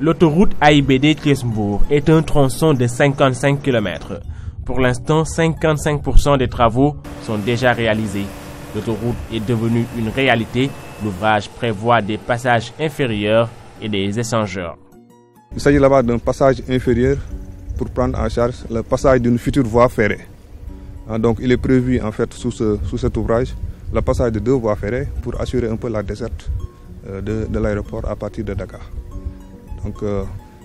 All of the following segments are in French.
L'autoroute AIBD Thiès-Mbour est un tronçon de 55 km. Pour l'instant, 55% des travaux sont déjà réalisés. L'autoroute est devenue une réalité. L'ouvrage prévoit des passages inférieurs et des échangeurs. Il s'agit là-bas d'un passage inférieur pour prendre en charge le passage d'une future voie ferrée. Donc il est prévu en fait sous cet ouvrage le passage de 2 voies ferrées pour assurer un peu la desserte de l'aéroport à partir de Dakar. Donc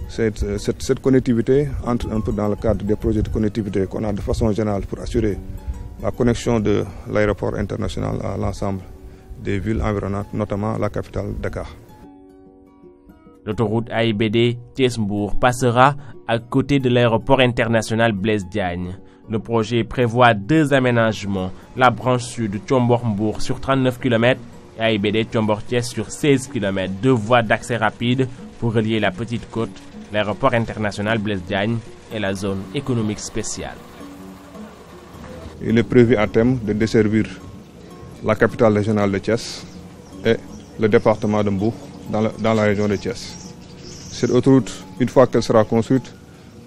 cette connectivité entre un peu dans le cadre des projets de connectivité qu'on a de façon générale pour assurer la connexion de l'aéroport international à l'ensemble des villes environnantes, notamment la capitale Dakar. L'autoroute AIBD Thiès-Mbour passera à côté de l'aéroport international Blaise Diagne. Le projet prévoit 2 aménagements, la branche sud Tchombor-Mbour sur 39 km et AIBD Tchombor-Thiès sur 16 km, 2 voies d'accès rapide pour relier la petite côte, l'aéroport international Blaise Diagne et la zone économique spéciale. Il est prévu à terme de desservir la capitale régionale de Thiès et le département de Mbour dans la région de Thiès. Cette autoroute, une fois qu'elle sera construite,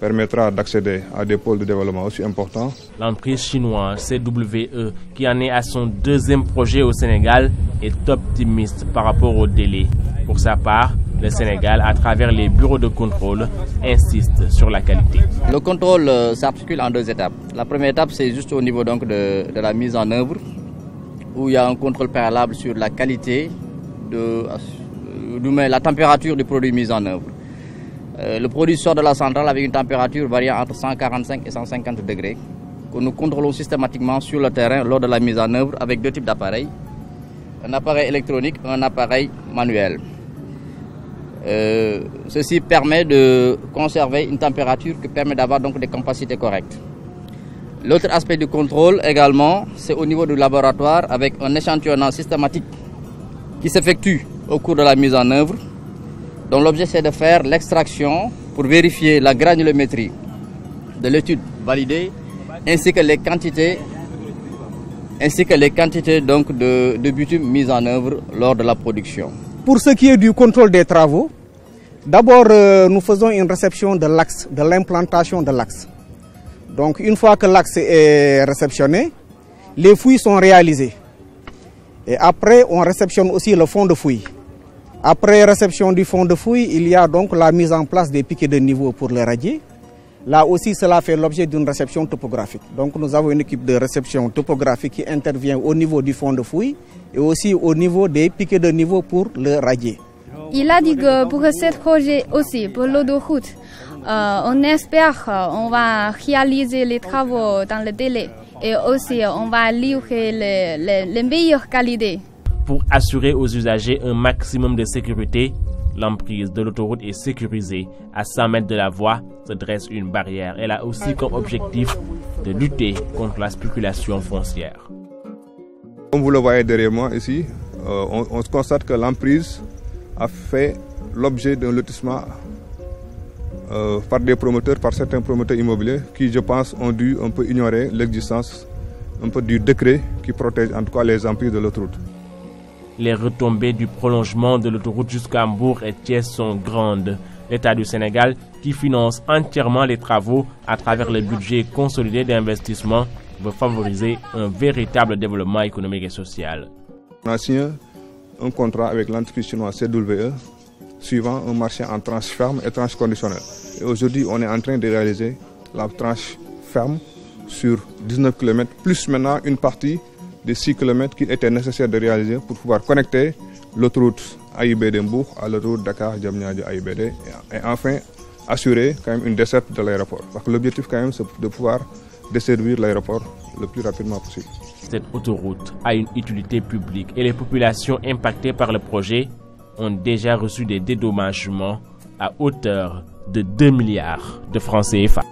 permettra d'accéder à des pôles de développement aussi importants. L'entreprise chinoise CWE, qui en est à son 2e projet au Sénégal, est optimiste par rapport au délai. Pour sa part, le Sénégal, à travers les bureaux de contrôle, insiste sur la qualité. Le contrôle s'articule en 2 étapes. La première étape, c'est juste au niveau donc de la mise en œuvre, où il y a un contrôle préalable sur la qualité, la température du produit mis en œuvre. Le produit sort de la centrale avec une température variant entre 145 et 150 degrés, que nous contrôlons systématiquement sur le terrain lors de la mise en œuvre avec 2 types d'appareils. Un appareil électronique et un appareil manuel. Ceci permet de conserver une température qui permet d'avoir donc des capacités correctes. L'autre aspect du contrôle également, c'est au niveau du laboratoire avec un échantillonnage systématique qui s'effectue au cours de la mise en œuvre, dont l'objet c'est de faire l'extraction pour vérifier la granulométrie de l'étude validée ainsi que les quantités donc de bitume mises en œuvre lors de la production. Pour ce qui est du contrôle des travaux, d'abord nous faisons une réception de l'axe, de l'implantation de l'axe. Donc une fois que l'axe est réceptionné, les fouilles sont réalisées. Et après on réceptionne aussi le fond de fouille. Après réception du fond de fouille, il y a donc la mise en place des piquets de niveau pour les radier. Là aussi, cela fait l'objet d'une réception topographique. Donc nous avons une équipe de réception topographique qui intervient au niveau du fond de fouille et aussi au niveau des piquets de niveau pour le radier. Il a dit que pour ce projet aussi, pour l'autoroute, on espère qu'on va réaliser les travaux dans le délai et aussi on va livrer les meilleures qualités. Pour assurer aux usagers un maximum de sécurité, l'emprise de l'autoroute est sécurisée. À 100 mètres de la voie se dresse une barrière. Elle a aussi comme objectif de lutter contre la spéculation foncière. Comme vous le voyez derrière moi ici, on constate que l'emprise a fait l'objet d'un lotissement par certains promoteurs immobiliers qui, je pense, ont dû un peu ignorer l'existence du décret qui protège en tout cas les emprises de l'autoroute. Les retombées du prolongement de l'autoroute jusqu'à Mbour et Thiès sont grandes. L'État du Sénégal, qui finance entièrement les travaux à travers le budget consolidé d'investissement, veut favoriser un véritable développement économique et social. On a signé un contrat avec l'entreprise chinoise CWE, suivant un marché en tranche ferme et tranche conditionnelle. Et aujourd'hui, on est en train de réaliser la tranche ferme sur 19 km, plus maintenant une partie des 6 km qu'il était nécessaire de réaliser pour pouvoir connecter l'autoroute AIBD Mbour à l'autoroute Dakar-Diamniadio AIBD et enfin assurer quand même une desserte de l'aéroport. Parce que l'objectif quand même c'est de pouvoir desservir l'aéroport le plus rapidement possible. Cette autoroute a une utilité publique et les populations impactées par le projet ont déjà reçu des dédommagements à hauteur de 2 milliards de francs CFA.